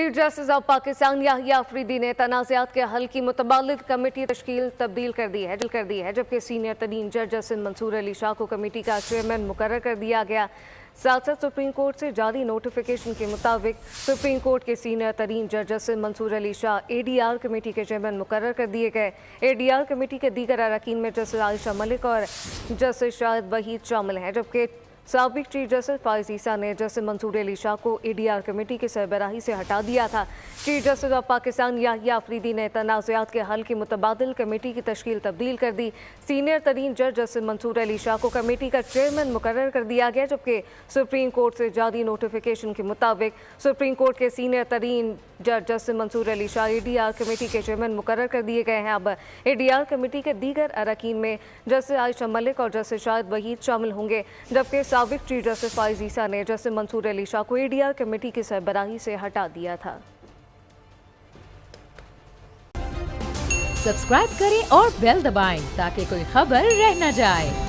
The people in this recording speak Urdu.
چیف جسٹس آف پاکستان یحییٰ آفریدی نے تنازعات کے حل کی متبادل کمیٹی تشکیل تبدیل کر دی ہے جبکہ سینئر ترین جج جسٹس منصور علی شاہ کو کمیٹی کا چیئرمین مقرر کر دیا گیا۔ ساتھ ساتھ سپریم کورٹ سے جاری نوٹیفیکیشن کے مطابق سپریم کورٹ کے سینئر ترین جج justice Mansoor Ali Shah A D R committee کے چیئرمین مقرر کر دیے گئے۔ اے ڈی آر کمیٹی کے دیگر اراکین میں جسٹس عائشہ ملک اور جسٹس شاہد وحید شامل ہیں، جبکہ سابق چیف جسٹس فائز عیسیٰ نے جسٹس منصور علی شاہ کو اے ڈی آر کمیٹی کی سربراہی سے ہٹا دیا تھا۔ چیف جسٹس آف پاکستان یحییٰ آفریدی نے تنازعات کے حل کی متبادل کمیٹی کی تشکیل تبدیل کر دی۔ سینئر ترین جج جسٹس منصور علی شاہ کو کمیٹی کا چیئرمین مقرر کر دیا گیا، جبکہ سپریم کورٹ سے جاری نوٹیفیکیشن کے مطابق سپریم کورٹ کے سینئر ترین جج justice Mansoor Ali Shah A D R committee کے چیئرمین مقرر کر دیے گئے ہیں۔ اب اے ڈی آر کمیٹی کے دیگر اراکین میں جسٹس عائشہ ملک اور جسٹس شاہد وحید شامل ہوں گے، جبکہ سابق چیف جسٹس فائز عیسیٰ نے جسٹس منصور علی شاہ کو اے ڈی آر کمیٹی کی سربراہی سے ہٹا دیا تھا۔ سبسکرائب کریں اور بیل دبائیں تاکہ کوئی خبر رہ نہ جائے۔